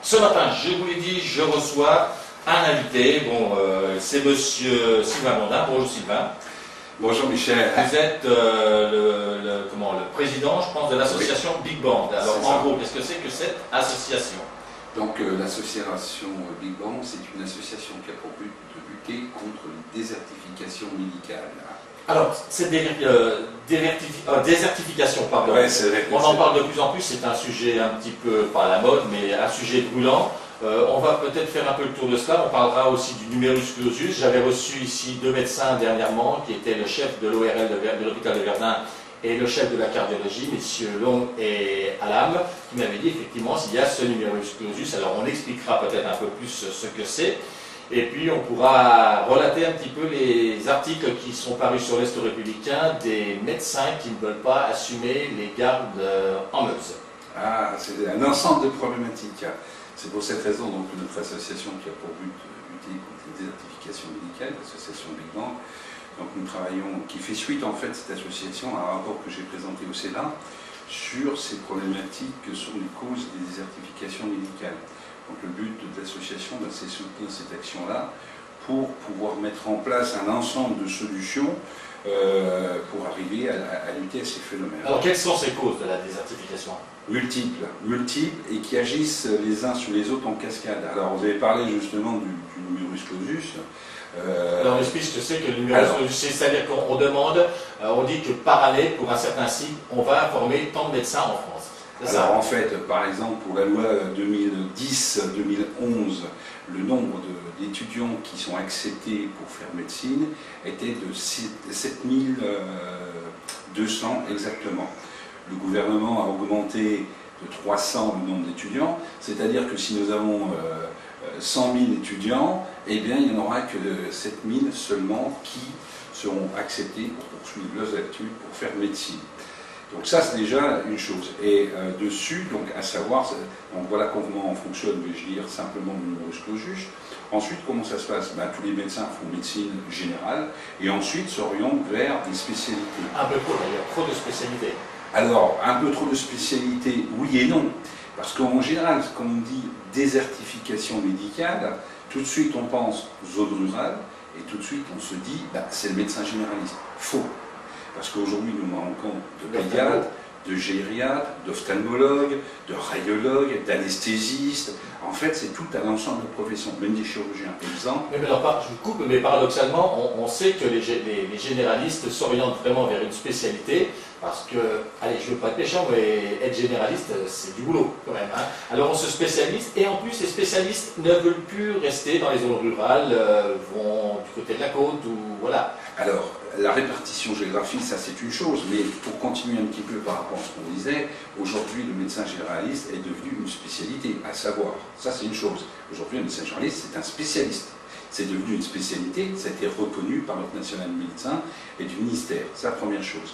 Ce matin, je vous l'ai dit, je reçois un invité. Bon, c'est monsieur Sylvain Blondin. Bonjour Sylvain. Bonjour Michel. Vous êtes le président, je pense, de l'association Big Band. Alors en gros, qu'est-ce que c'est que cette association? Donc l'association Big Band, c'est une association qui a pour but de lutter contre la désertification médicale. Alors, cette désertification, pardon, ouais, on en parle de plus en plus, c'est un sujet un petit peu, pas à la mode, mais un sujet brûlant. On va peut-être faire un peu le tour de cela, on parlera aussi du numerus clausus. J'avais reçu ici deux médecins dernièrement, qui étaient le chef de l'ORL de l'hôpital de Verdun et le chef de la cardiologie, messieurs Long et Alam, qui m'avaient dit effectivement s'il y a ce numerus clausus. Alors on expliquera peut-être un peu plus ce que c'est. Et puis on pourra relater un petit peu les articles qui sont parus sur l'Est républicain des médecins qui ne veulent pas assumer les gardes en Meuse. Ah, c'est un ensemble de problématiques. C'est pour cette raison donc, que notre association qui a pour but de lutter contre la désertification médicale, l'association Big Band, donc nous travaillons, qui fait suite en fait cette association à un rapport que j'ai présenté au Sénat sur ces problématiques que sont les causes des désertifications médicales. Donc le but de l'association, c'est soutenir cette action-là pour pouvoir mettre en place un ensemble de solutions pour arriver à lutter à ces phénomènes. Alors quelles sont ces causes de la désertification? Multiples, et qui agissent les uns sur les autres en cascade. Alors vous avez parlé justement du numerus clausus. Alors on explique ce que c'est que le numerus clausus, c'est-à-dire qu'on demande, on dit que par année, pour un certain site, on va former tant de médecins en France. Alors en fait, par exemple, pour la loi 2010-2011, le nombre d'étudiants qui sont acceptés pour faire médecine était de 7200 exactement. Le gouvernement a augmenté de 300 le nombre d'étudiants, c'est-à-dire que si nous avons 100 000 étudiants, eh bien il n'y en aura que 7 000 seulement qui seront acceptés pour poursuivre leurs études pour faire médecine. Donc ça c'est déjà une chose. Et dessus, donc à savoir, donc voilà comment fonctionne, vais-je dire, simplement le numerus clausus. Ensuite, comment ça se passe? Tous les médecins font médecine générale et ensuite s'orientent vers des spécialités. Un peu trop, il y a trop de spécialités. Alors, un peu trop de spécialités, oui et non. Parce qu'en général, quand on dit désertification médicale, tout de suite on pense zone rurale et tout de suite on se dit c'est le médecin généraliste. Faux. Parce qu'aujourd'hui, nous manquons de pédiatres, de gériatres, d'ophtalmologues, de radiologues, d'anesthésistes. En fait, c'est tout un ensemble de professions, même des chirurgiens. Exemple. Mais alors, je vous coupe, mais paradoxalement, on sait que les généralistes s'orientent vraiment vers une spécialité, parce que, allez, je ne veux pas être méchant, mais être généraliste, c'est du boulot quand même. Hein. Alors on se spécialise, et en plus, les spécialistes ne veulent plus rester dans les zones rurales, vont du côté de la côte, ou voilà. Alors, la répartition géographique, ça c'est une chose, mais pour continuer un petit peu par rapport à ce qu'on disait, aujourd'hui le médecin généraliste est devenu une spécialité, à savoir, ça c'est une chose. Aujourd'hui, un médecin généraliste, c'est un spécialiste. C'est devenu une spécialité, ça a été reconnu par l'Ordre national de médecin et du ministère, c'est la première chose.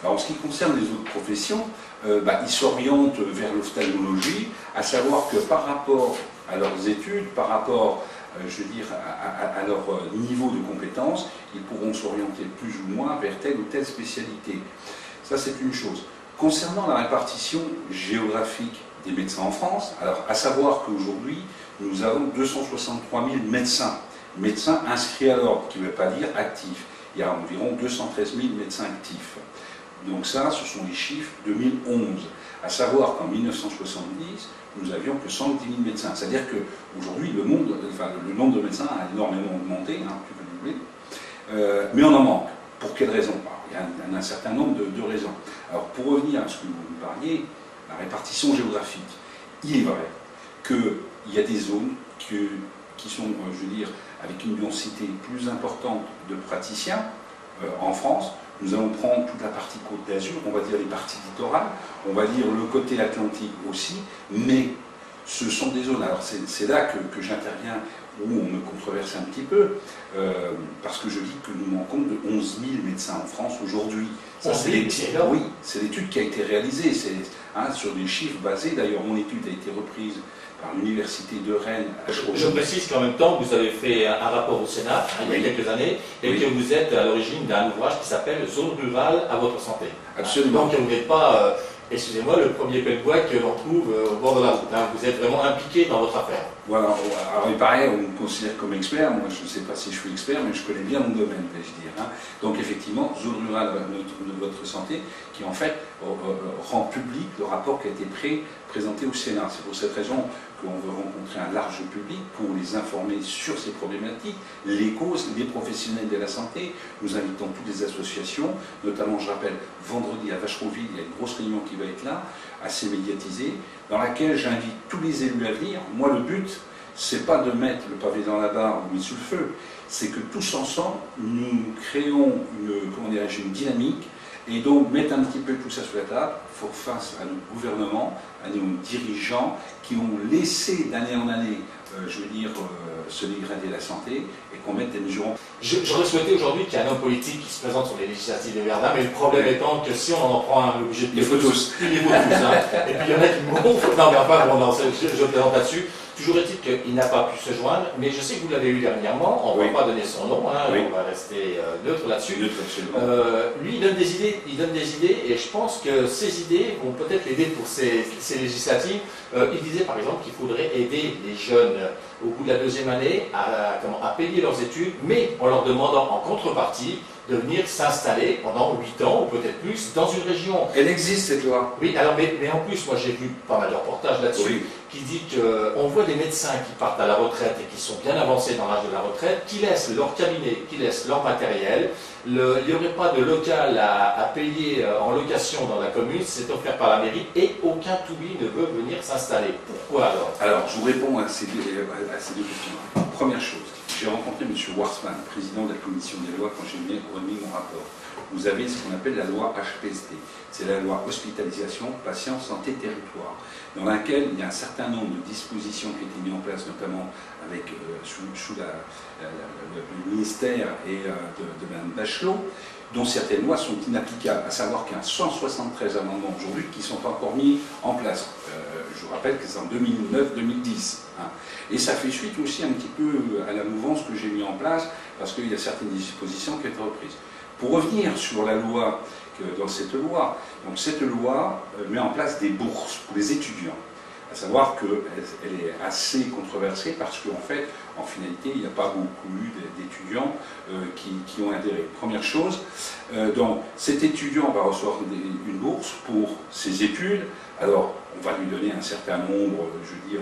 Alors, en ce qui concerne les autres professions, ils s'orientent vers l'ophtalmologie, à savoir que par rapport à leurs études, par rapport je veux dire, à leur niveau de compétence, ils pourront s'orienter plus ou moins vers telle ou telle spécialité. Ça, c'est une chose. Concernant la répartition géographique des médecins en France, alors à savoir qu'aujourd'hui, nous avons 263 000 médecins inscrits à l'ordre, qui ne veut pas dire actifs. Il y a environ 213 000 médecins actifs. Donc ça, ce sont les chiffres 2011. À savoir qu'en 1970, nous n'avions que 110 000 médecins. C'est-à-dire qu'aujourd'hui, le nombre de médecins a énormément augmenté, plus que doublé, mais on en manque. Pour quelles raisons? Il y a un certain nombre de raisons. Alors, pour revenir à ce que vous nous parliez, la répartition géographique, il est vrai qu'il y a des zones qui sont, je veux dire, avec une densité plus importante de praticiens en France. Nous allons prendre toute la partie Côte d'Azur, on va dire les parties littorales, on va dire le côté atlantique aussi, mais ce sont des zones, alors c'est là que j'interviens, où on me controverse un petit peu, parce que je dis que nous manquons de 11 000 médecins en France aujourd'hui. Oui, c'est l'étude qui a été réalisée, sur des chiffres basés, d'ailleurs mon étude a été reprise par l'université de Rennes. Je précise qu'en même temps, vous avez fait un rapport au Sénat, il y a quelques années, et que vous êtes à l'origine d'un ouvrage qui s'appelle « Zone rurale à votre santé ». Absolument. Donc vous n'êtes pas excusez-moi, le premier pellegois que l'on trouve au bord de la route. Hein. Vous êtes vraiment impliqué dans votre affaire. Voilà, alors il paraît, on me considère comme expert, moi je ne sais pas si je suis expert, mais je connais bien mon domaine, vais-je dire. Hein. Donc effectivement, zone rurale de votre santé, qui en fait rend public le rapport qui a été présenté au Sénat. C'est pour cette raison qu'on veut rencontrer un large public pour les informer sur ces problématiques, les causes, les professionnels de la santé. Nous invitons toutes les associations, notamment, je rappelle, vendredi à Vacheroville, il y a une grosse réunion qui va être là, assez médiatisée, dans laquelle j'invite tous les élus à venir. Moi, le but, c'est pas de mettre le pavé dans la barre ou mettre sous le feu, c'est que tous ensemble, nous créons une dynamique et donc mettre un petit peu tout ça sur la table pour face à nos gouvernements, à nos dirigeants qui ont laissé d'année en année, se dégrader la santé et qu'on mette des mesures en place. J'aurais souhaité aujourd'hui qu'il y ait un homme politique qui se présente sur les législatives de Verdun, mais le problème étant que si on en prend un obligé de il faut tous. Il faut tous, hein. Et puis il y en a qui gonflent. Non, mais enfin, bon, non, je plaisante là-dessus. Toujours est-il qu'il n'a pas pu se joindre, mais je sais que vous l'avez eu dernièrement, on ne va pas donner son nom, hein, on va rester neutre là-dessus. Lui, il donne des idées, et je pense que ces idées vont peut-être l'aider pour ces législatives. Il disait par exemple qu'il faudrait aider les jeunes au bout de la deuxième année à payer leurs études, mais en leur demandant en contrepartie de venir s'installer pendant 8 ans ou peut-être plus dans une région. Elle existe cette loi. Oui, alors, mais en plus, moi j'ai vu pas mal de reportages là-dessus, qui dit qu'on voit des médecins qui partent à la retraite et qui sont bien avancés dans l'âge de la retraite, qui laissent leur cabinet, qui laissent leur matériel. Il n'y aurait pas de local à payer en location dans la commune, c'est offert par la mairie et aucun toubib ne veut venir s'installer. Pourquoi alors? Alors, je vous réponds à ces deux questions. Première chose, j'ai rencontré M. Warsman, président de la commission des lois, quand j'ai remis mon rapport. Vous avez ce qu'on appelle la loi HPST, c'est la loi Hospitalisation, Patient, Santé, Territoire, dans laquelle il y a un certain nombre de dispositions qui ont été mises en place, notamment avec, sous le ministère et de Mme Bachelot, dont certaines lois sont inapplicables, à savoir qu'il y a 173 amendements aujourd'hui qui sont encore mis en place. Je vous rappelle que c'est en 2009-2010. Hein. Et ça fait suite aussi un petit peu à la mouvance que j'ai mis en place, parce qu'il y a certaines dispositions qui ont été reprises. Pour revenir sur la loi, dans cette loi, donc cette loi met en place des bourses pour les étudiants. À savoir qu'elle est assez controversée parce qu'en fait, en finalité, il n'y a pas beaucoup eu d'étudiants qui ont adhéré. Première chose, donc cet étudiant va recevoir une bourse pour ses études. Alors, on va lui donner un certain nombre,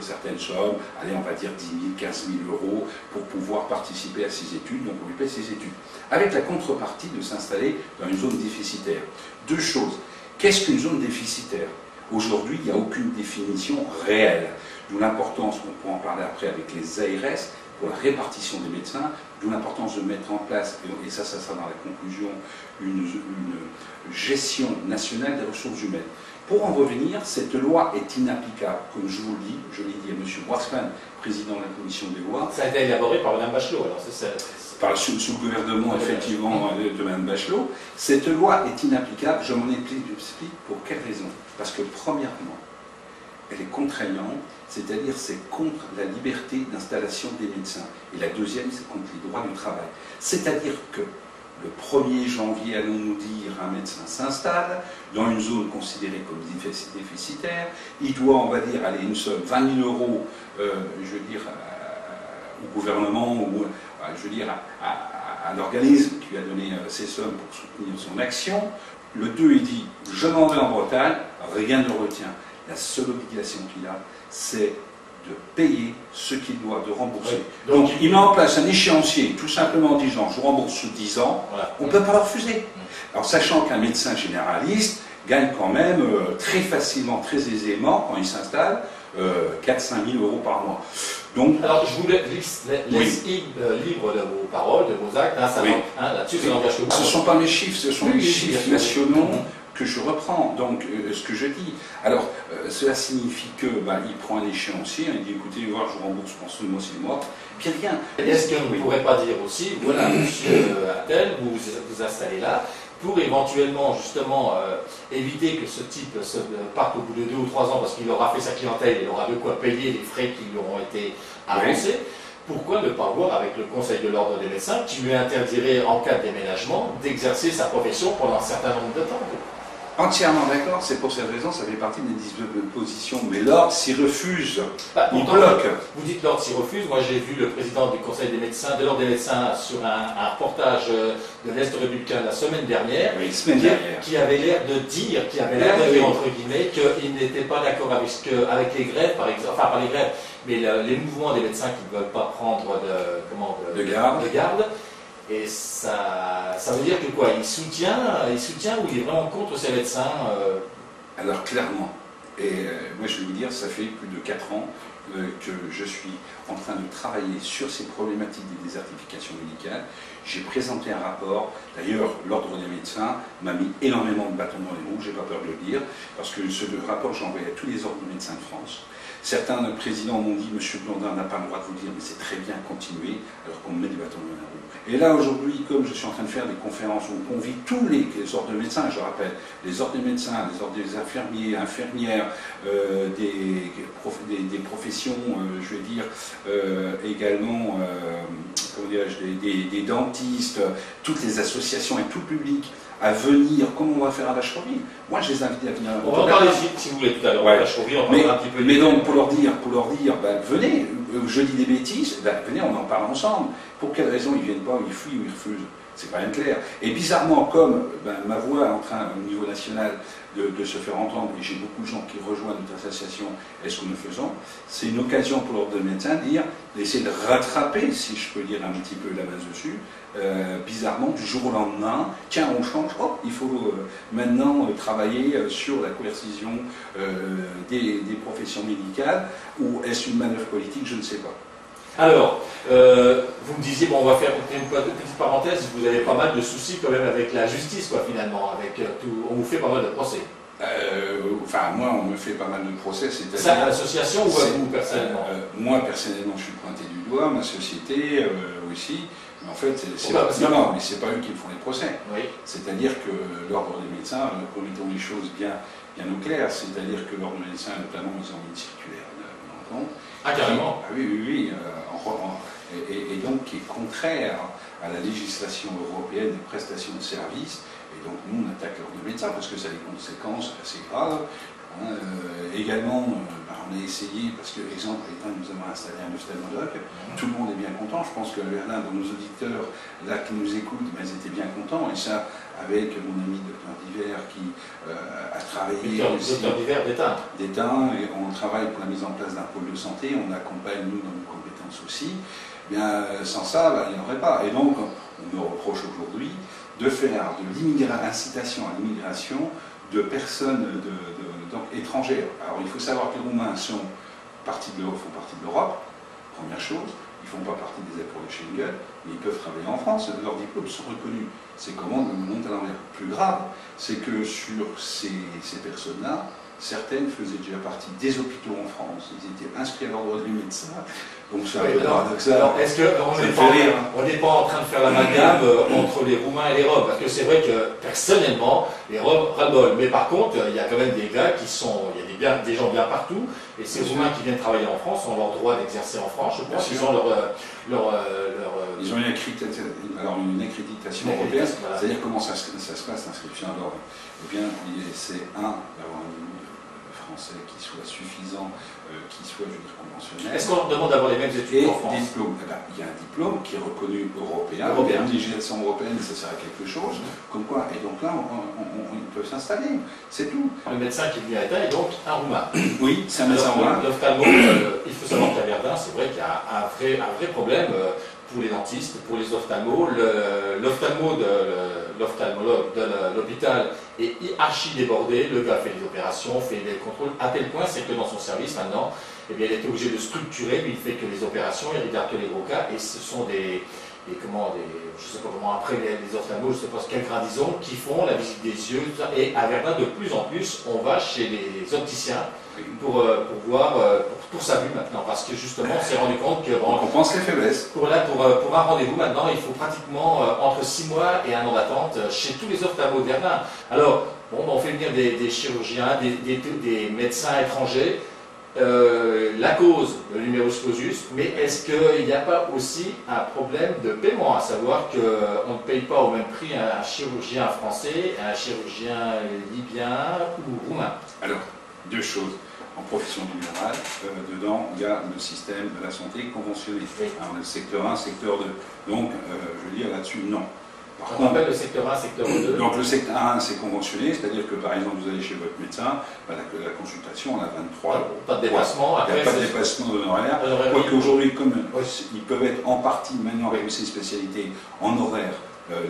certaines sommes, allez, on va dire 10 000, 15 000 euros pour pouvoir participer à ses études, donc on lui paie ses études. Avec la contrepartie de s'installer dans une zone déficitaire. Deux choses. Qu'est-ce qu'une zone déficitaire? Aujourd'hui, il n'y a aucune définition réelle. D'où l'importance, on pourra en parler après avec les ARS, pour la répartition des médecins, d'où l'importance de mettre en place, et ça sera dans la conclusion, une gestion nationale des ressources humaines. Pour en revenir, cette loi est inapplicable, comme je vous le dis, je l'ai dit à M. Warsman, président de la commission des lois. Ça a été élaboré par Mme Bachelot, alors c'est ça. Sous le gouvernement, effectivement, de Mme Bachelot. Cette loi est inapplicable, je m'en explique pour quelle raison? Parce que, premièrement, elle est contraignante, c'est-à-dire c'est contre la liberté d'installation des médecins. Et la deuxième, c'est contre les droits du travail. C'est-à-dire que le 1er janvier, allons-nous dire, un médecin s'installe dans une zone considérée comme déficitaire, il doit, on va dire, aller une somme, 20 000 euros, au gouvernement, ou à l'organisme qui lui a donné ces sommes pour soutenir son action. Le 2, il dit, je m'en vais en Bretagne, rien ne le retient. La seule obligation qu'il a, c'est de payer ce qu'il doit, de rembourser. Oui. Donc il met en place un échéancier, tout simplement en disant, je rembourse sous 10 ans, voilà. On ne peut pas le refuser. Alors sachant qu'un médecin généraliste gagne quand même très facilement, très aisément, quand il s'installe, 4-5 000 euros par mois. Donc, alors je vous laisse libre de vos paroles, de vos actes, hein, là-dessus ça n'engage que vous. Ce ne sont pas mes chiffres, ce sont les chiffres nationaux que je reprends, donc ce que je dis. Alors, cela signifie que il prend un échéancier, il dit écoutez, je vous rembourse pour ce mois, 6 mois, puis rien. Est-ce que vous ne pourrez pas dire aussi, voilà, monsieur Attel, vous vous installez là, pour éventuellement justement éviter que ce type se parte au bout de 2 ou 3 ans parce qu'il aura fait sa clientèle, il aura de quoi payer les frais qui lui auront été avancés. Pourquoi ne pas voir avec le Conseil de l'ordre des médecins qui lui interdirait en cas de déménagement d'exercer sa profession pendant un certain nombre de temps? Entièrement d'accord, c'est pour cette raison, ça fait partie des dispositions. Mais l'ordre s'y refuse, il pourtant, bloque. Vous dites l'ordre s'y refuse. Moi, j'ai vu le président du Conseil des médecins, de l'ordre des médecins, sur un reportage de l'Est républicain la semaine dernière, Oui, qui avait l'air de dire, entre guillemets, qu'il n'était pas d'accord avec les grèves, par exemple, enfin pas les grèves, mais les mouvements des médecins qui ne veulent pas prendre de garde. Et ça veut dire que quoi, il soutient ou il est vraiment contre ces médecins Alors clairement, et moi je vais vous dire, ça fait plus de 4 ans que je suis en train de travailler sur ces problématiques des désertifications médicales. J'ai présenté un rapport, d'ailleurs l'ordre des médecins m'a mis énormément de bâtons dans les roues, j'ai pas peur de le dire, parce que ce rapport j'ai envoyé à tous les ordres de médecins de France. Certains présidents m'ont dit, Monsieur Blondin n'a pas le droit de vous dire, mais c'est très bien, continuer, alors qu'on me met des bâtons dans la roue. Et là, aujourd'hui, comme je suis en train de faire des conférences où on convie tous les ordres de médecins, je rappelle, les ordres des médecins, les ordres des infirmiers, infirmières, des professions, je vais dire, également, comment dirais-je, des dentistes, toutes les associations et tout le public, à venir, comme on va faire à Vacheroville. Moi, je les invite à venir. On va en parler si vous voulez tout à l'heure. Ouais. Vacheroville, on parlera un petit peu. Mais donc, pour leur dire, ben, venez, je dis des bêtises, ben, venez, on en parle ensemble. Pour quelle raison ils ne viennent pas, ou ils fuient, ou ils refusent? C'est quand même clair. Et bizarrement, comme ben, ma voix est en train, au niveau national, de se faire entendre, et j'ai beaucoup de gens qui rejoignent notre association, est-ce que nous faisons, c'est une occasion pour l'ordre de médecins d'essayer de rattraper, si je peux dire un petit peu la base dessus, bizarrement, du jour au lendemain, tiens, on change, il faut maintenant travailler sur la coercition des professions médicales, ou est-ce une manœuvre politique, je ne sais pas. Alors, vous me disiez, bon, on va faire une petite parenthèse, vous avez pas mal de soucis quand même avec la justice, quoi, finalement, on vous fait pas mal de procès. Enfin, moi, on me fait pas mal de procès, c'est-à-dire... Ça, à l'association ou à vous, personnellement? Moi, personnellement, je suis pointé du doigt, ma société aussi, mais en fait, non, mais c'est pas eux qui me font les procès. Oui. C'est-à-dire que l'ordre des médecins, remettons les choses bien au clair, c'est-à-dire que l'ordre des médecins, notamment, ils ont mis une circulaire, vous compte. Ah, carrément? Oui, et donc qui est contraire à la législation européenne des prestations de services. Et donc nous, on attaque l'ordre des médecins parce que ça a des conséquences assez graves. Également, on a essayé, parce que, exemple, nous avons installé un ophtalmologue, tout le monde est bien content. Je pense que l'un de nos auditeurs, là, qui nous écoutent, ils étaient bien contents. Et ça, avec mon ami Dr Diver, qui a travaillé aussi... Dr Diver d'Étain, et on travaille pour la mise en place d'un pôle de santé, on accompagne, nous, dans nos compétences aussi. Bien, sans ça, il n'y en aurait pas. Et donc, on me reproche aujourd'hui de faire de l'incitation à l'immigration de personnes donc, étrangères. Alors il faut savoir que les Roumains font partie de l'Europe, première chose, ils ne font pas partie des accords de Schengen, mais ils peuvent travailler en France, leurs diplômes sont reconnus. C'est comment on monte à l'envers. Plus grave, c'est que sur ces personnes-là, certaines faisaient déjà partie des hôpitaux en France, ils étaient inscrits à l'ordre des médecins. Donc c'est un peu paradoxal. Alors est-ce qu'on n'est pas en train de faire l'amalgame entre les Roumains et les Roms? Parce que c'est vrai que personnellement, les Roms ras-le-bol. Mais par contre, il y a quand même des gars qui sont, il y a des gens bien partout, et ces Roumains qui viennent travailler en France ont leur droit d'exercer en France, je pense. Ils ont ils ont une accréditation européenne, voilà. C'est-à-dire comment ça se passe l'inscription à l'ordre? Eh bien, c'est d'avoir un niveau français qui soit suffisant, qui soit, je veux dire, conventionnel. Est-ce qu'on leur demande d'avoir les mêmes études en France? Des diplômes. Eh bien, il y a un diplôme qui est reconnu européen. Une législation européenne, ça sert à quelque chose. Comme quoi, et donc là, ils peuvent s'installer. C'est tout. Le médecin qui vient à État est donc un Roumain. Oui, c'est un médecin roumain. L'ophtalmo, il faut savoir qu'à Verdun, c'est vrai qu'il y a un vrai problème pour les dentistes, pour les ophtalmos. L'ophtalmologue de l'hôpital est archi débordé. Le gars fait des opérations, fait des contrôles, à tel point c'est que dans son service maintenant, eh bien, il était obligé de structurer, lui il fait que les opérations, il regarde que les gros cas, et ce sont je sais pas comment, après les ophtalmos, je sais pas quel grade ils ont, qui font la visite des yeux, tout ça. Et à Verdun, de plus en plus, on va chez les opticiens pour voir, pour sa vue maintenant, parce que justement, on s'est rendu compte que... On compense les faiblesses. Pour un rendez-vous maintenant, il faut pratiquement entre 6 mois et 1 an d'attente chez tous les ophtalmos de Verdun. Alors, on fait venir des chirurgiens, des médecins étrangers. la cause, le numerus clausus, mais est-ce qu'il n'y a pas aussi un problème de paiement, à savoir qu'on ne paye pas au même prix un chirurgien français, un chirurgien libyen ou roumain? Alors, deux choses. En profession libérale, dedans, il y a le système de la santé conventionné. Oui. Alors, le secteur 1, secteur 2. Donc, je veux dire là-dessus, non. Par On contre, appelle le secteur 1, secteur 2. donc le secteur 1, c'est conventionné, c'est-à-dire que par exemple, vous allez chez votre médecin, la consultation, on a 23. Pas de dépassement. Il n'y a pas de dépassement d'honoraires. Quoique aujourd'hui, comme ils peuvent être en partie maintenant avec ces spécialités en horaire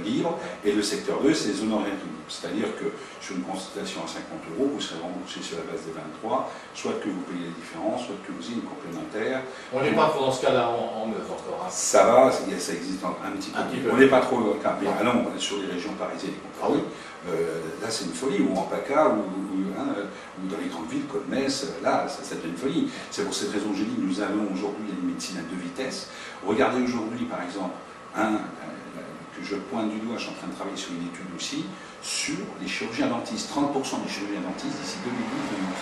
libre, et le secteur 2, c'est les honoraires libres. C'est-à-dire que sur une consultation à 50 €, vous serez remboursé sur la base des 23, soit que vous payez la différence, soit que vous ayez une complémentaire. On n'est pas trop dans ce cas-là en Meuse encore. Hein. Ça va, ça existe un petit peu. On n'est pas trop dans le cas. Mais allons sur les régions parisiennes et compagnie. Là, c'est une folie. Ou en PACA, ou dans les grandes villes comme Metz, là, ça devient une folie. C'est pour cette raison que j'ai dit que nous avons aujourd'hui une médecine à 2 vitesses. Regardez aujourd'hui, par exemple, que je pointe du doigt, je suis en train de travailler sur une étude aussi, sur les chirurgiens dentistes. 30% des chirurgiens dentistes d'ici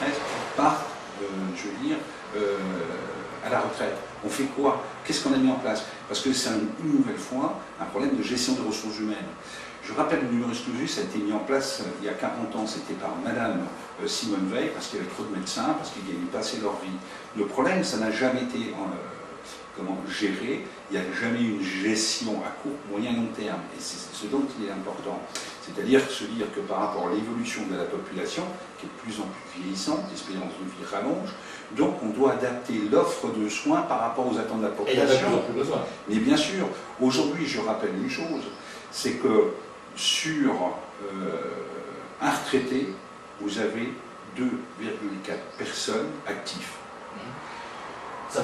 2012-2013 partent, je veux dire, à la retraite. On fait quoi? Qu'est-ce qu'on a mis en place? Parce que c'est une nouvelle fois un problème de gestion des ressources humaines. Je rappelle, le numerus clausus a été mis en place il y a 40 ans, c'était par Madame Simone Veil, parce qu'il y avait trop de médecins, parce qu'ils gagnaient pas assez leur vie. Le problème, ça n'a jamais été géré, il n'y a jamais eu une gestion à court, moyen, long terme. Et c'est ce dont il est important. C'est-à-dire se dire que par rapport à l'évolution de la population, qui est de plus en plus vieillissante, l'espérance de vie rallonge, donc on doit adapter l'offre de soins par rapport aux attentes de la population. Et il y en a de plus en plus besoin. Mais bien sûr, aujourd'hui, je rappelle une chose, c'est que sur un retraité, vous avez 2,4 personnes actives.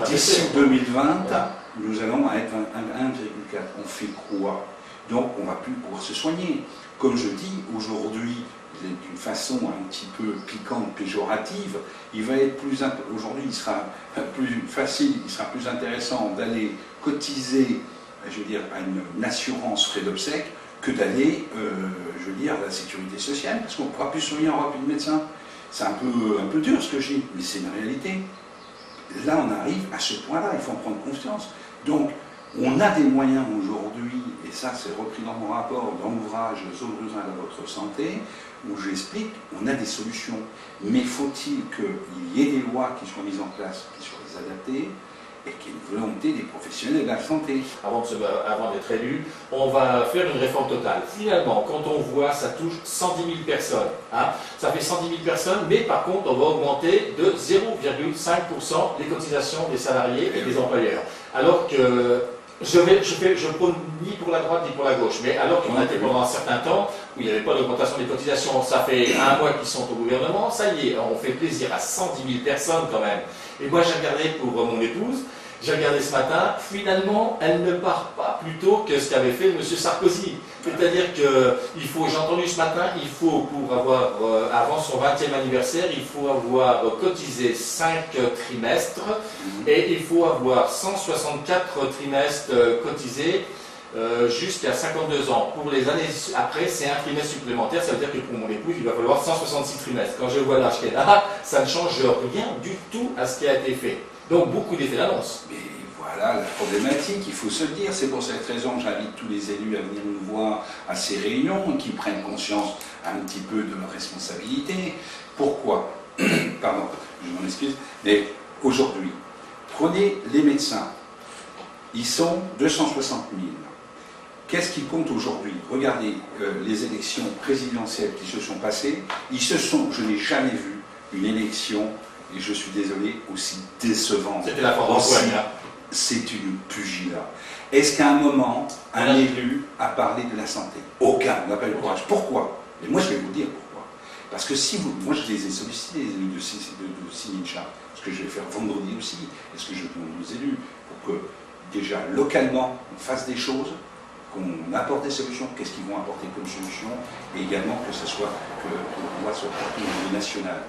D'ici 2020, nous allons être 1,4. On fait quoi? Donc on ne va plus pouvoir se soigner. Comme je dis, aujourd'hui, d'une façon un petit peu piquante, péjorative, il va être plus... Aujourd'hui, il sera plus facile, il sera plus intéressant d'aller cotiser, je veux dire, à une assurance frais d'obsèques que d'aller, je veux dire, à la sécurité sociale, parce qu'on ne pourra plus soigner en Europe de médecin. C'est un peu dur ce que je dis, mais c'est une réalité. Là, on arrive à ce point-là, il faut en prendre conscience. Donc, on a des moyens aujourd'hui, et ça c'est repris dans mon rapport, dans l'ouvrage Zone rurale à votre santé, où j'explique, on a des solutions. Mais faut-il qu'il y ait des lois qui soient mises en place, qui soient adaptées, et qu'il y ait une volonté des professionnels de la santé. Avant d'être élu, on va faire une réforme totale. Finalement, quand on voit, ça touche 110 000 personnes. Hein, ça fait 110 000 personnes, mais par contre, on va augmenter de 0,5% les cotisations des salariés et des employeurs. Alors que je prône ni pour la droite ni pour la gauche, mais alors qu'on a été pendant un certain temps où il n'y avait pas d'augmentation des cotisations, ça fait un mois qu'ils sont au gouvernement, ça y est, on fait plaisir à 110 000 personnes quand même. Et moi j'ai regardé pour mon épouse, j'ai regardé ce matin, finalement elle ne part pas plus tôt que ce qu'avait fait M. Sarkozy. C'est-à-dire que j'ai entendu ce matin, il faut pour avoir, avant son 20e anniversaire, il faut avoir cotisé 5 trimestres et il faut avoir 164 trimestres cotisés jusqu'à 52 ans. Pour les années après, c'est un trimestre supplémentaire, ça veut dire que pour mon épouse, il va falloir 166 trimestres. Quand je vois l'âge qu'elle a, ça ne change rien du tout à ce qui a été fait. Donc beaucoup d'effets d'annonce. Mais voilà la problématique, il faut se le dire. C'est pour cette raison que j'invite tous les élus à venir nous voir à ces réunions, qui prennent conscience un petit peu de leurs responsabilités. Pourquoi? Pardon, je m'en excuse. Mais aujourd'hui, prenez les médecins. Ils sont 260 000. Qu'est-ce qui compte aujourd'hui? Regardez les élections présidentielles qui se sont passées. Je n'ai jamais vu une élection, et je suis désolé, aussi décevante. C'était la France. C'est une pugilat. Est-ce qu'à un moment, un élu a parlé de la santé? Aucun n'a pas eu le courage. Pourquoi? Et moi, je vais vous dire pourquoi. Parce que si vous... Moi, je les ai sollicités, les élus de signer une charte. Ce que je vais faire vendredi aussi, et ce que je demande aux élus, pour que, déjà, localement, on fasse des choses, qu'on apporte des solutions, qu'est-ce qu'ils vont apporter comme solution, et également que la loi soit portée au niveau national.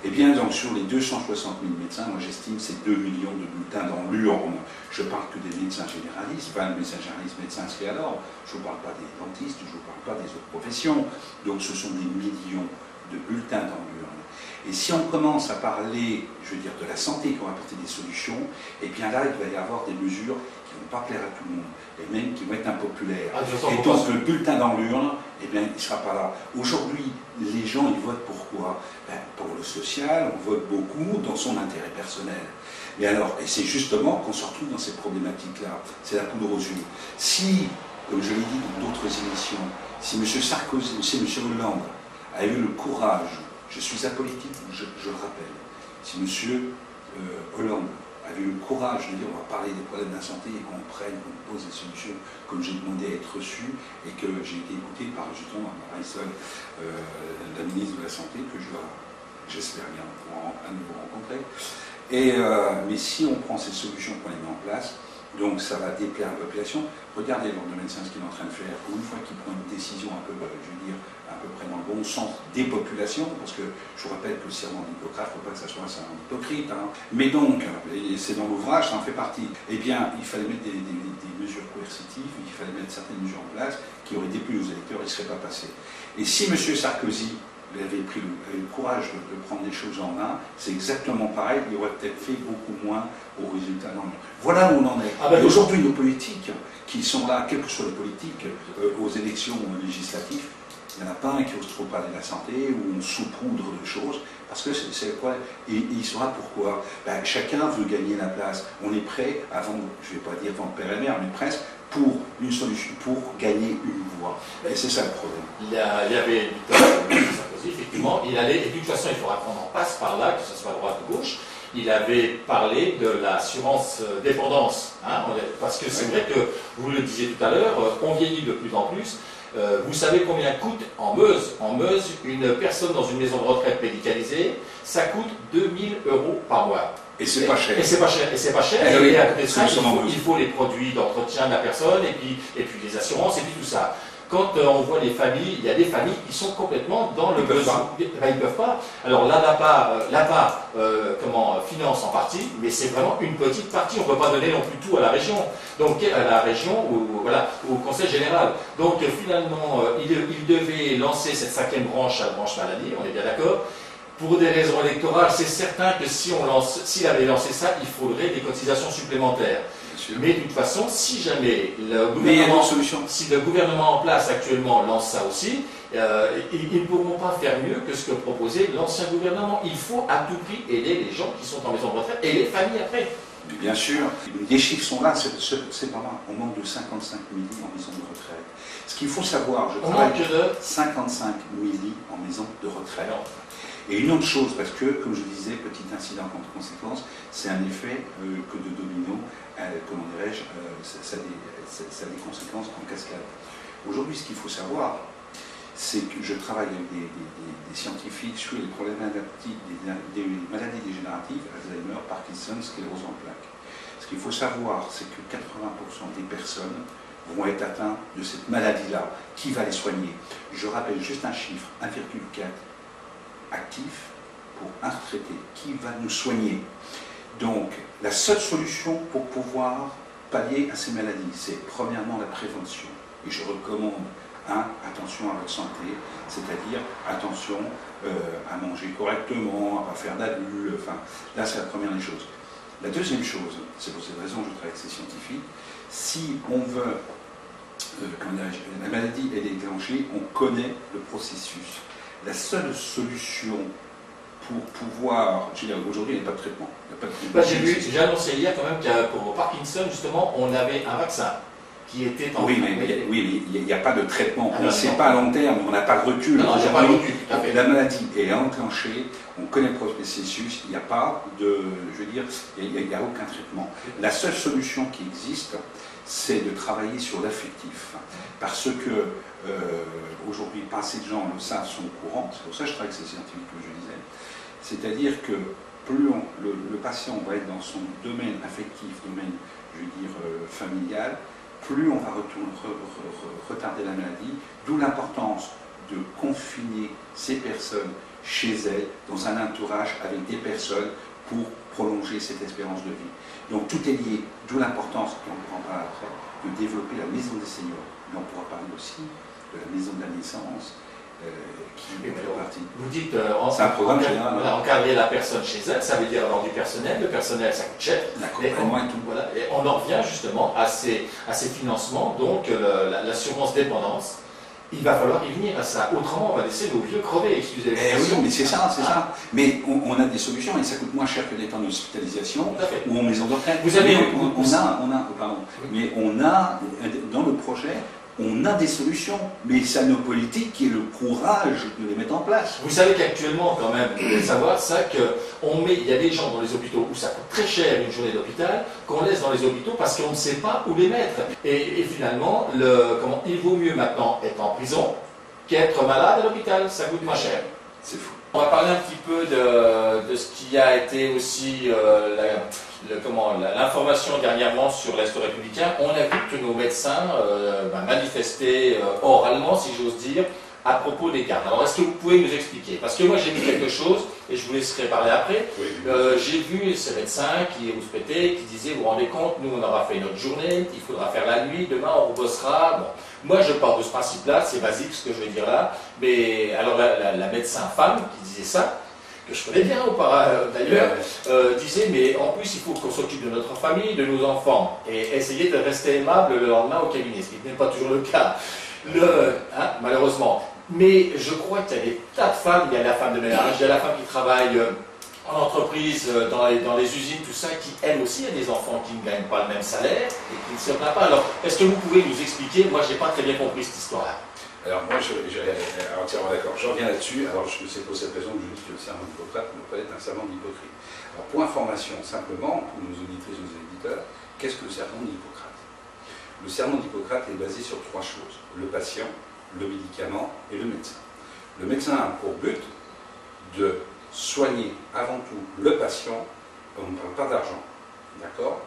Et bien, donc, sur les 260 000 médecins, moi j'estime que c'est 2 millions de bulletins dans l'urne. Je ne parle que des médecins généralistes, 20 médecins généralistes, médecins inscrits à l'ordre. Je ne parle pas des dentistes, je ne parle pas des autres professions. Donc, ce sont des millions de bulletins dans l'urne. Et si on commence à parler, je veux dire, de la santé, qu'on va apporter des solutions, et bien là, il va y avoir des mesures qui ne vont pas plaire à tout le monde, et même qui vont être impopulaires. Et donc le bulletin dans l'urne, eh bien, il ne sera pas là. Aujourd'hui, les gens, ils votent pourquoi? Ben, pour le social, on vote beaucoup dans son intérêt personnel. Mais alors, et c'est justement qu'on se retrouve dans ces problématiques-là. C'est la poudre aux yeux. Si, comme je l'ai dit dans d'autres émissions, si M. Sarkozy, si M. Hollande a eu le courage, je suis apolitique, je le rappelle, si M. Hollande avait eu le courage de dire on va parler des problèmes de la santé et qu'on prenne, qu'on pose des solutions comme j'ai demandé à être reçu et que j'ai été écouté par justement Marisol, la ministre de la Santé, que j'espère bien pouvoir à nouveau rencontrer. Mais si on prend ces solutions qu'on les met en place, donc ça va déplaire à la population. Regardez l'ordre de médecin ce qu'il est en train de faire. Une fois qu'il prend une décision un peu, je veux dire, à peu près dans le bon sens des populations, parce que je vous rappelle que le serment d'Hippocrate, il ne faut pas que ça soit un hypocrite. Hein. Mais donc, et c'est dans l'ouvrage, ça en fait partie. Eh bien, il fallait mettre des mesures coercitives, il fallait mettre certaines mesures en place qui auraient déplu aux électeurs, ils ne seraient pas passés. Et si M. Sarkozy avait pris le courage de prendre les choses en main, c'est exactement pareil, il aurait peut-être fait beaucoup moins au résultat. Voilà où on en est. Ah ben, aujourd'hui, nos politiques qui sont là, quelles que soient les politiques, aux élections législatives, il n'y en a pas un qui ose trop parler de la santé, où on saupoudre de choses, parce que c'est quoi? Et ils sont là pourquoi? Ben, chacun veut gagner la place. On est prêt à vendre, je ne vais pas dire vendre père et mère, mais presque, pour une solution, pour gagner une voix. Et c'est ça le problème. Il y avait Sarkozy, effectivement, il allait, et de toute façon, il faudra qu'on en passe par là, que ce soit droite ou gauche, il avait parlé de l'assurance dépendance. Hein, parce que c'est vrai que, vous le disiez tout à l'heure, on vieillit de plus en plus. Vous savez combien coûte en Meuse, une personne dans une maison de retraite médicalisée? Ça coûte 2000 € par mois. Et c'est pas cher. Et c'est pas cher. Et c'est pas cher. Oui, et à côté de ça, il faut les produits d'entretien de la personne, et puis les assurances, et puis tout ça. Quand on voit les familles, il y a des familles qui sont complètement dans le besoin. Ils ne peuvent pas. Alors l'APA finance en partie, mais c'est vraiment une petite partie. On ne peut pas donner non plus tout à la région. Donc à la région ou voilà, au Conseil général. Donc finalement, il devait lancer cette 5e branche, la branche maladie, on est bien d'accord. Pour des raisons électorales, c'est certain que s'il avait lancé ça, il faudrait des cotisations supplémentaires. Mais de toute façon, si jamais le gouvernement en place actuellement lance ça aussi, ils ne pourront pas faire mieux que ce que proposait l'ancien gouvernement. Il faut à tout prix aider les gens qui sont en maison de retraite et les familles après. Mais bien sûr, les chiffres sont là, c'est pas mal. On manque de 55 000 lits en maison de retraite. Ce qu'il faut savoir, je travaille de 55 000 lits en maison de retraite. Et une autre chose, parce que, comme je disais, petit incident contre conséquence, c'est un effet que de domino, comment dirais-je, ça a des conséquences en cascade. Aujourd'hui, ce qu'il faut savoir, c'est que je travaille avec des scientifiques sur les problèmes adaptifs, des maladies dégénératives, Alzheimer, Parkinson, sclérose en plaques. Ce qu'il faut savoir, c'est que 80% des personnes vont être atteintes de cette maladie-là. Qui va les soigner? Je rappelle juste un chiffre, 1,4 actifs pour un retraité. Qui va nous soigner? Donc, la seule solution pour pouvoir pallier à ces maladies, c'est premièrement la prévention. Et je recommande, attention à votre santé, c'est-à-dire attention à manger correctement, à ne pas faire d'abus, enfin, là c'est la première des choses. La deuxième chose, c'est pour cette raison que je travaille avec ces scientifiques, si on veut, la maladie elle est déclenchée, on connaît le processus. La seule solution pour pouvoir, aujourd'hui il n'y a pas de traitement. J'ai annoncé hier quand même que pour Parkinson, justement, on avait un vaccin qui était en... Oui, mais il n'y a pas de traitement. On ne sait pas à long terme, on n'a pas de recul. Non, j'ai pas de recul. La maladie est enclenchée, on connaît le processus, il n'y a pas de, je veux dire, il n'y a aucun traitement. La seule solution qui existe, c'est de travailler sur l'affectif. Parce que aujourd'hui, pas assez de gens le savent, sont au courant, c'est pour ça que je travaille avec ces scientifiques que je disais. C'est-à-dire que plus le patient va être dans son domaine affectif, domaine, je veux dire, familial, plus on va retarder la maladie, d'où l'importance de confiner ces personnes chez elles, dans un entourage avec des personnes pour prolonger cette espérance de vie. Donc tout est lié, d'où l'importance, et on pourra en parler après, de développer la maison des seniors. Mais on pourra parler aussi de la maison de la naissance qui fait partie. Vous dites, c'est un programme général. Voilà, encadrer la personne chez elle, ça veut dire avoir du personnel. Le personnel, ça coûte cher. L'accompagnement et tout. Voilà, et on en revient justement à ces financements, donc l'assurance dépendance. Il va falloir y venir à ça. Autrement, on va laisser nos vieux crever, excusez-moi. Oui, mais c'est ça, c'est ça. Mais on a des solutions et ça coûte moins cher que des temps d'hospitalisation ou en maison de retraite. Vous avez mais on a, dans le projet, on a des solutions, mais c'est à nos politiques qui est le courage de les mettre en place. Vous savez qu'actuellement, quand même, vous devez savoir ça, il y a des gens dans les hôpitaux où ça coûte très cher une journée d'hôpital, qu'on laisse dans les hôpitaux parce qu'on ne sait pas où les mettre. Et finalement, il vaut mieux maintenant être en prison qu'être malade à l'hôpital, ça coûte moins cher. C'est fou. On va parler un petit peu de ce qui a été aussi l'information dernièrement sur l'Est républicain. On a vu que nos médecins manifestaient oralement, si j'ose dire, à propos des gardes. Alors, est-ce que vous pouvez nous expliquer? Parce que moi, j'ai vu quelque chose, et je vous laisserai parler après. Oui. J'ai vu ces médecins qui rouspétaient, qui disaient, vous vous rendez compte, nous, on aura fait notre journée, il faudra faire la nuit, demain, on rebossera. Bon. Moi, je pars de ce principe-là, c'est basique ce que je vais dire là, mais alors la médecin femme qui disait ça, que je connais bien d'ailleurs, disait, mais en plus, il faut qu'on s'occupe de notre famille, de nos enfants, et essayer de rester aimable le lendemain au cabinet, ce qui n'est pas toujours le cas. Malheureusement. Mais je crois qu'il y a des tas de femmes, il y a la femme de ménage, il y a la femme qui travaille en entreprise, dans les usines, tout ça, qui elle aussi a des enfants qui ne gagnent pas le même salaire et qui ne se plaignent pas. Alors, est-ce que vous pouvez nous expliquer? Moi, je n'ai pas très bien compris cette histoire-là. Alors moi, je entièrement d'accord. Je reviens là-dessus. Alors c'est pour cette raison que je dis que le serment d'Hippocrate ne peut pas être un serment d'hypocrite. Alors pour information, simplement, pour nos auditrices et nos éditeurs, qu'est-ce que le serment d'Hippocrate? Le serment d'Hippocrate est basé sur trois choses: le patient, le médicament et le médecin. Le médecin a pour but de soigner avant tout le patient. On ne parle pas d'argent, d'accord?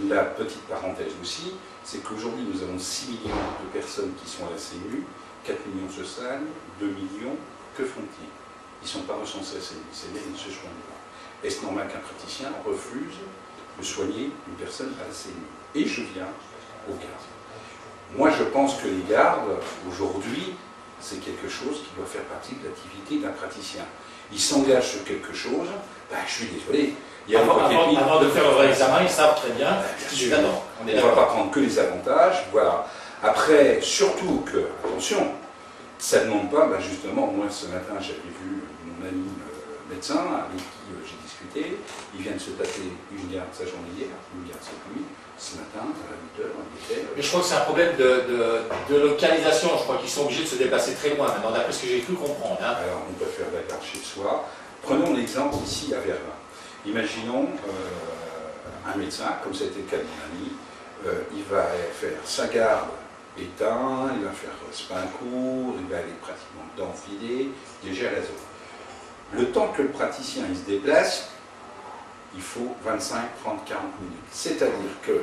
La petite parenthèse aussi, c'est qu'aujourd'hui nous avons 6 millions de personnes qui sont à la CMU, 4 millions se soignent, 2 millions, que font-ils? Ils ne sont pas recensés à la CMU, ils ne se soignent pas. Est-ce normal qu'un praticien refuse de soigner une personne à la CMU? Et je viens aux gardes. Moi je pense que les gardes, aujourd'hui, c'est quelque chose qui doit faire partie de l'activité d'un praticien. Il s'engage sur quelque chose, je suis désolé. Avant de faire leur examen, ils savent très bien. On ne va pas prendre que les avantages. Voilà. Après, surtout que, attention, ça ne demande pas, justement, moi ce matin j'avais vu mon ami médecin avec qui j'ai discuté, il vient de se taper une garde sa journée hier, une garde cette nuit, ce matin à 8h, il était... Mais je crois que c'est un problème de localisation, je crois qu'ils sont obligés de se déplacer très loin maintenant, d'après ce que j'ai cru comprendre. Alors on peut faire la garde chez soi. Prenons l'exemple ici à Vervins. Imaginons un médecin, comme ça a été le cas de mon ami, il va faire sa garde éteint, il va faire Spincourt, il va aller pratiquement d'enfiler, déjà à la zone. Le temps que le praticien il se déplace, il faut 25, 30, 40 minutes. C'est-à-dire que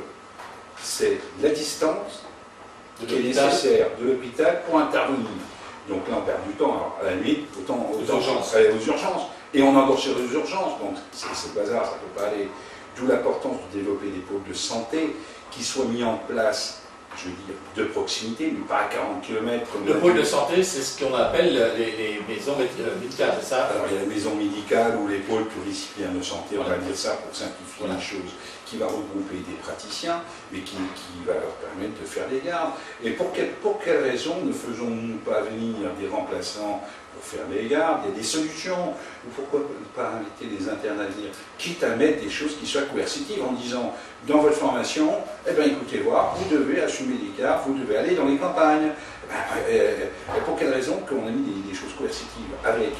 c'est la distance qui est nécessaire de l'hôpital pour intervenir. Donc là on perd du temps, alors à la limite, autant aux urgences. Et on endort sur les urgences, donc c'est bazar, ça ne peut pas aller. D'où l'importance de développer des pôles de santé qui soient mis en place, je veux dire, de proximité, mais pas à 40 km. Le pôle de santé, c'est ce qu'on appelle les maisons médicales, c'est ça? Alors il y a la maison médicale ou les pôles pluridisciplinaires de santé, on va dire ça pour simplifier les choses, qui va regrouper des praticiens, mais qui va leur permettre de faire des gardes. Et pour quelle raison ne faisons-nous pas venir des remplaçants pour faire des gardes? Il y a des solutions. Pourquoi pas inviter des internes à venir, quitte à mettre des choses qui soient coercitives en disant, dans votre formation, écoutez voir, vous devez assumer des gardes, vous devez aller dans les campagnes. Pour quelle raison qu'on a mis des choses coercitives avec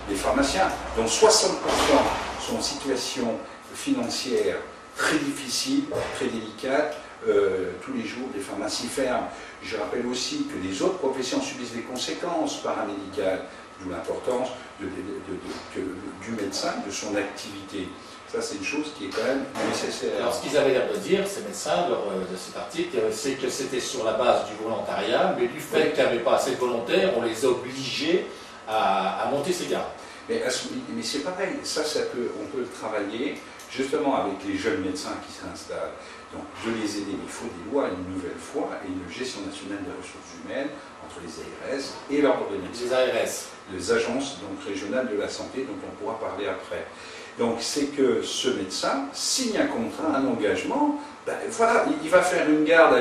les pharmaciens, dont 60% sont en situation financière très difficile, très délicate, tous les jours des pharmacies ferment. Je rappelle aussi que les autres professions subissent des conséquences paramédicales, d'où l'importance du médecin, de son activité. Ça, c'est une chose qui est quand même nécessaire. Alors, ce qu'ils avaient l'air de dire, ces médecins, de cet article, c'est que c'était sur la base du volontariat, mais du fait qu'il n'y avait pas assez de volontaires, on les a obligés à monter ces gardes. Mais c'est pareil, on peut le travailler justement avec les jeunes médecins qui s'installent. Donc de les aider, il faut des lois une nouvelle fois et une gestion nationale des ressources humaines entre les ARS et leurs organismes. Les ARS. Les agences donc, régionales de la santé, dont on pourra parler après. Donc c'est que ce médecin signe un contrat, un engagement, ben, voilà, il va faire une garde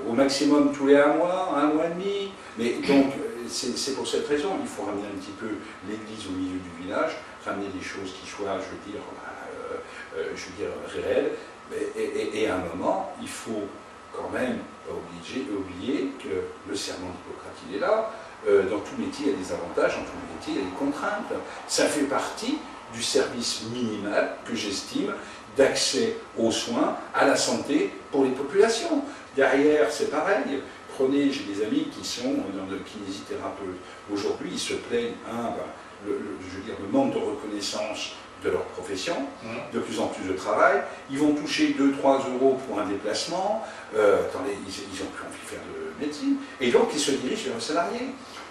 au maximum tous les 1 mois et demi. Mais donc c'est pour cette raison, il faut ramener un petit peu l'église au milieu du village, ramener des choses qui soient, réelles. Et à un moment, il faut quand même pas oublier que le serment d'Hippocrate, il est là. Dans tout métier, il y a des avantages, dans tout métier, il y a des contraintes. Ça fait partie du service minimal que j'estime d'accès aux soins, à la santé pour les populations. Derrière, c'est pareil. Prenez, j'ai des amis qui sont dans le kinésithérapeute. Aujourd'hui, ils se plaignent, le manque de reconnaissance de leur profession, de plus en plus de travail. Ils vont toucher 2-3 euros pour un déplacement. Attendez, ils n'ont plus envie de faire de médecine. Et donc, ils se dirigent vers le salarié.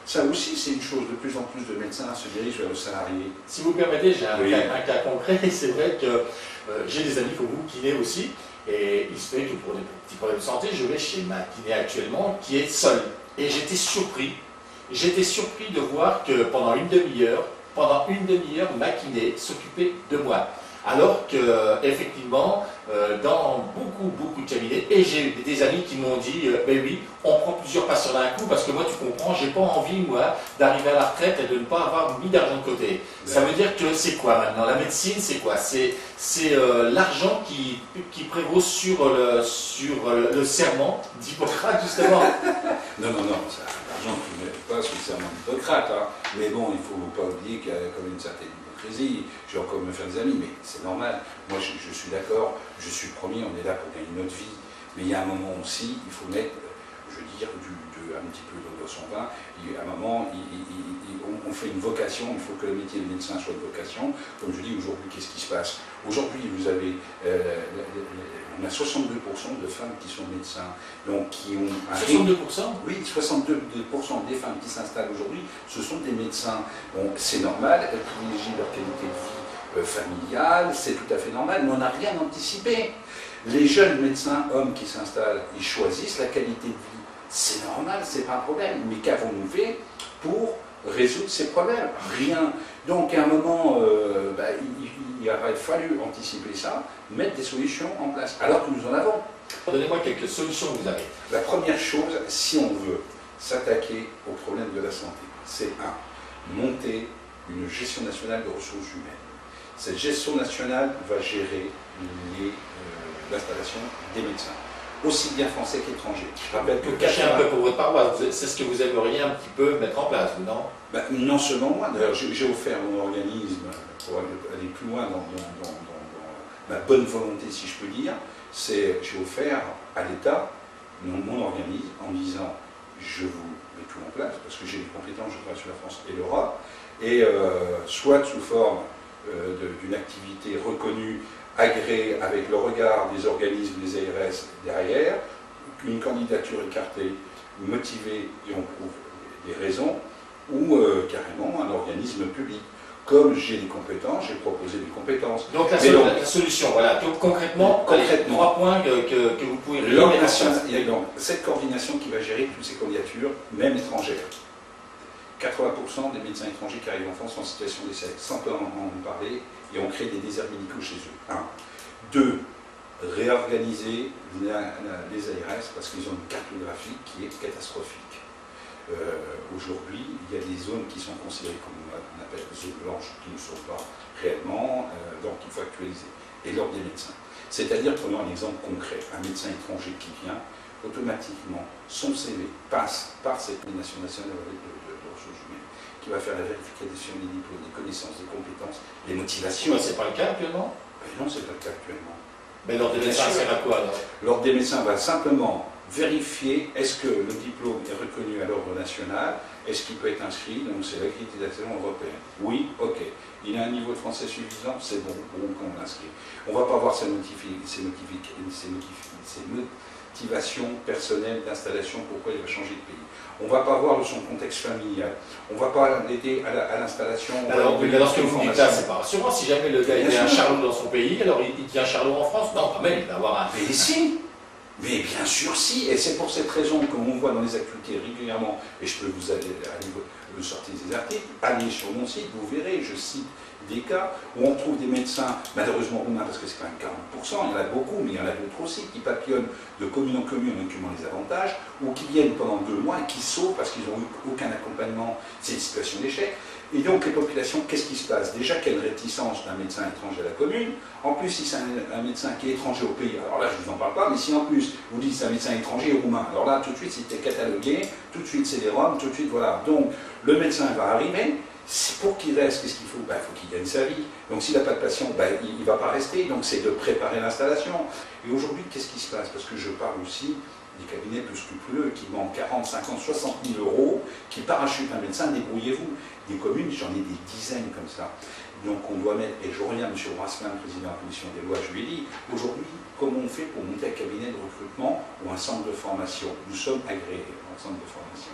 Ça aussi, c'est une chose. De plus en plus de médecins se dirigent vers le salarié. Si vous permettez, j'ai un cas concret. C'est vrai que j'ai des amis comme vous, kinés aussi. Et il se fait que pour des petits problèmes de santé, je vais chez ma kiné actuellement, qui est seule. Et j'étais surpris de voir que pendant une demi-heure, ma kiné s'occupait de moi. Alors que, effectivement, dans beaucoup de cabinets, et j'ai eu des amis qui m'ont dit, ben oui, on prend plusieurs patients d'un coup, parce que moi, tu comprends, j'ai pas envie, moi, d'arriver à la retraite et de ne pas avoir mis d'argent de côté. Ça veut dire que c'est quoi maintenant? La médecine, c'est quoi? C'est l'argent qui prévaut sur le serment d'Hippocrate, justement. Non, l'argent qui ne met pas sur le serment d'Hippocrate, hein. Mais bon, il ne faut pas oublier qu'il y a quand même une certaine hypocrisie. Je vais encore me faire des amis, mais c'est normal. Moi, je suis d'accord, je suis le premier, on est là pour gagner notre vie. Mais il y a un moment aussi, il faut mettre, un petit peu d'eau dans son vin. À un moment, on fait une vocation, il faut que le métier de médecin soit une vocation. Comme je dis, aujourd'hui, qu'est-ce qui se passe? Aujourd'hui, vous avez, on a 62% de femmes qui sont médecins, donc qui ont un 62%? Oui, 62% des femmes qui s'installent aujourd'hui, ce sont des médecins. Bon, c'est normal, elles privilégient leur qualité de vie familiale, c'est tout à fait normal, mais on n'a rien anticipé. Les jeunes médecins hommes qui s'installent, ils choisissent la qualité de vie. C'est normal, c'est pas un problème. Mais qu'avons-nous fait pour résoudre ces problèmes? Rien. Donc à un moment, il aurait fallu anticiper ça, mettre des solutions en place, alors que nous en avons. Donnez-moi quelques solutions que vous avez. La première chose, si on veut s'attaquer aux problèmes de la santé, c'est monter une gestion nationale de ressources humaines. Cette gestion nationale va gérer l'installation des médecins, aussi bien français qu'étrangers. Je rappelle que cachez un peu pour votre paroisse, c'est ce que vous aimeriez un petit peu mettre en place, vous, non? Non seulement moi, d'ailleurs j'ai offert mon organisme pour aller plus loin dans ma bonne volonté, si je peux dire, j'ai offert à l'État mon organisme en disant je vous mets tout en place, parce que j'ai des compétences, je travaille sur la France et l'Europe, et soit sous forme d'une activité reconnue, agréée avec le regard des organismes, des ARS derrière, une candidature écartée, motivée et on prouve des raisons, ou carrément un organisme public. Comme j'ai des compétences, j'ai proposé des compétences. Donc la solution, voilà, concrètement, 3 points que vous pouvez mettre. Et donc, cette coordination qui va gérer toutes ces candidatures, même étrangères. 80% des médecins étrangers qui arrivent en France sont en situation d'essai, sans en parler, et on crée des déserts médicaux chez eux. 1. 2. Réorganiser les ARS parce qu'ils ont une cartographie qui est catastrophique. Aujourd'hui, il y a des zones qui sont considérées comme on appelle zones blanches, qui ne sont pas réellement, donc il faut actualiser. Et l'ordre des médecins. C'est-à-dire, prenons un exemple concret, un médecin étranger qui vient, automatiquement, son CV passe par cette coordination nationale de ressources humaines, qui va faire la vérification des diplômes, des connaissances, des compétences, des motivations. C'est pas le cas actuellement? Non, c'est pas le cas actuellement. Mais l'ordre des médecins sert à quoi alors? L'ordre des médecins va simplement vérifier est-ce que le diplôme est reconnu à l'ordre national, est-ce qu'il peut être inscrit, donc c'est l'accréditation européenne. Oui, ok. il a un niveau de français suffisant, c'est bon, on l'inscrit. On ne va pas voir ses motivations personnelles d'installation, pourquoi il va changer de pays. On ne va pas voir son contexte familial. On ne va pas l'aider à l'installation. Alors, ce que vous dites là, c'est pas rassurant. Si jamais le gars est un charlot dans son pays, alors il devient charlot en France. Non, quand même, il va avoir un... Mais si. Mais bien sûr si, et c'est pour cette raison que l'on voit dans les actualités régulièrement, et je peux vous aller sortir des articles, allez sur mon site, vous verrez, je cite des cas où on trouve des médecins, malheureusement roumains, parce que c'est quand même 40%, il y en a beaucoup, mais il y en a d'autres aussi, qui papillonnent de commune en commune en occupant les avantages, ou qui viennent pendant 2 mois et qui sautent parce qu'ils n'ont eu aucun accompagnement, c'est une situation d'échec. Et donc les populations, qu'est-ce qui se passe? Déjà qu'il y a une réticence d'un médecin étranger à la commune, en plus si c'est un médecin qui est étranger au pays, alors là je ne vous en parle pas, mais si en plus vous dites c'est un médecin étranger roumain, alors là tout de suite c'était catalogué, tout de suite c'est des Roms, tout de suite voilà. Donc le médecin va arriver, pour qu'il reste, qu'est-ce qu'il faut? Il faut qu'il gagne sa vie. Donc s'il n'a pas de patient, il ne va pas rester, donc c'est de préparer l'installation. Et aujourd'hui, qu'est-ce qui se passe? Parce que je parle aussi des cabinets plus scrupuleux qui demandent 40, 50, 60 000 euros, qui parachutent un médecin, débrouillez-vous. Des communes, j'en ai des dizaines comme ça. Donc on doit mettre, et je reviens à M. Rassmann, président de la commission des lois, je lui ai dit, aujourd'hui, comment on fait pour monter un cabinet de recrutement ou un centre de formation? Nous sommes agréés en centre de formation.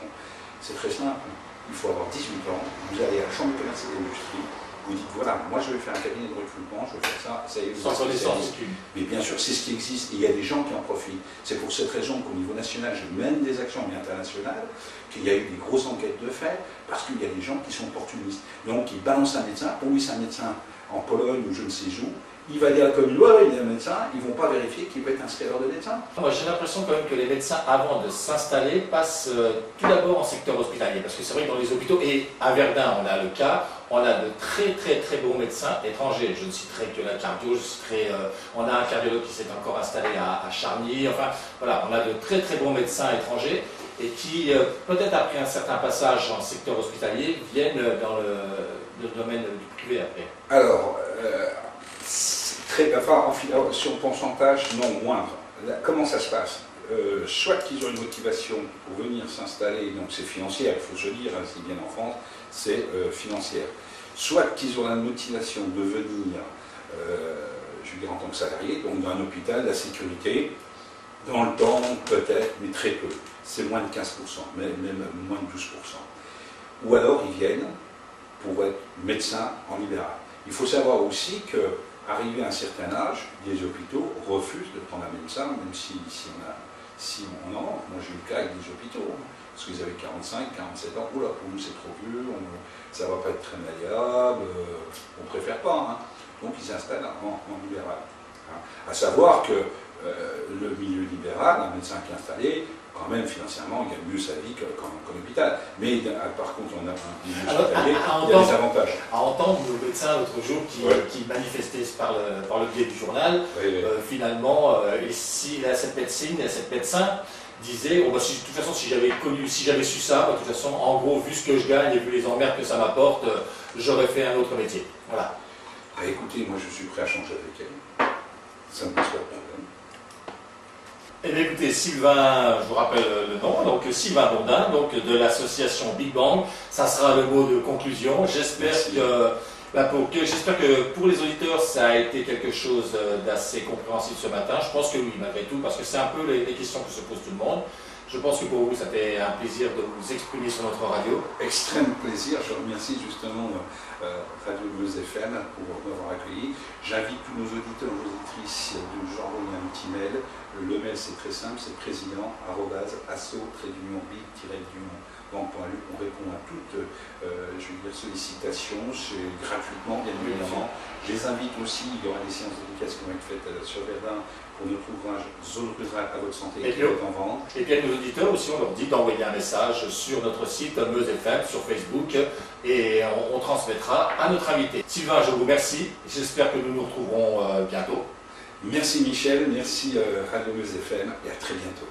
C'est très simple. Il faut avoir 18 ans, vous allez à la Chambre de commerce et d'industrie, vous dites voilà, moi je vais faire un cabinet de recrutement, je vais faire ça y est, vous sans connaissance. Mais bien sûr, c'est ce qui existe et il y a des gens qui en profitent. C'est pour cette raison qu'au niveau national, je mène des actions, mais internationales, qu'il y a eu des grosses enquêtes de fait, parce qu'il y a des gens qui sont opportunistes. Donc ils balancent un médecin, pour lui c'est un médecin en Pologne ou je ne sais où, il va dire à la commune, ouais, il est un médecin, ils ne vont pas vérifier qu'il peut être inscrit à l'ordre des médecins. Moi j'ai l'impression quand même que les médecins, avant de s'installer, passent tout d'abord en secteur hospitalier. Parce que c'est vrai que dans les hôpitaux, et à Verdun on a le cas, on a de très bons médecins étrangers. Je ne citerai que la cardio, on a un cardiologue qui s'est encore installé à Charny, enfin voilà, on a de très bons médecins étrangers et qui, peut-être après un certain passage en secteur hospitalier, viennent dans le domaine du privé après. Alors, sur le pourcentage, non, moindre. Comment ça se passe? Soit qu'ils ont une motivation pour venir s'installer, donc c'est financière, il faut se dire, hein, s'ils viennent en France, c'est financière. Soit qu'ils ont la motivation de venir, je veux dire en tant que salarié, donc dans un hôpital, la sécurité, dans le temps peut-être, mais très peu. C'est moins de 15%, même moins de 12%. Ou alors ils viennent pour être médecins en libéral. Il faut savoir aussi que arrivé à un certain âge, les hôpitaux refusent de prendre un médecin, même si on en manque. Moi j'ai eu le cas avec des hôpitaux, parce qu'ils avaient 45, 47 ans. Oula, pour nous c'est trop vieux, ça ne va pas être très malléable, on ne préfère pas. Hein. Donc ils s'installent en libéral. Hein. À savoir que le milieu libéral, un médecin qui est installé, quand même financièrement, il gagne mieux sa vie qu'en hôpital. Mais par contre, on a un milieu hospitalier, il y a des avantages. À entendre nos médecins l'autre jour qui manifestaient par le biais du journal, finalement, si cette médecin disait, de toute façon, si j'avais su ça, de toute façon, en gros, vu ce que je gagne et vu les emmerdes que ça m'apporte, j'aurais fait un autre métier. Voilà. Écoutez, moi je suis prêt à changer avec elle. Ça ne me pose pas de problème. Eh bien, écoutez, Sylvain, je vous rappelle le nom, donc Sylvain Bourdin, donc de l'association Big Bang, ça sera le mot de conclusion. J'espère que pour les auditeurs, ça a été quelque chose d'assez compréhensible ce matin. Je pense que oui, malgré tout, parce que c'est un peu les questions que se pose tout le monde. Je pense que pour vous, ça fait un plaisir de vous exprimer sur notre radio. Extrême plaisir. Je remercie justement Radio Meuse FM pour m'avoir accueilli. J'invite tous nos auditeurs et nos auditrices de nous envoyer un petit mail. Le mail, c'est très simple, c'est président@asso-big-banque.lu. On répond à toutes sollicitations, c'est gratuitement, bien évidemment. Je les invite aussi, il y aura des séances d'éducation qui vont être faites sur Verdun pour notre ouvrage Zone rurale à votre santé qui est en vente. Et bien nos auditeurs aussi, on leur dit d'envoyer un message sur notre site Meuse FM, sur Facebook, et on transmettra à notre invité. Sylvain, je vous remercie, j'espère que nous nous retrouverons bientôt. Merci Michel, merci Radio Meuse FM et à très bientôt.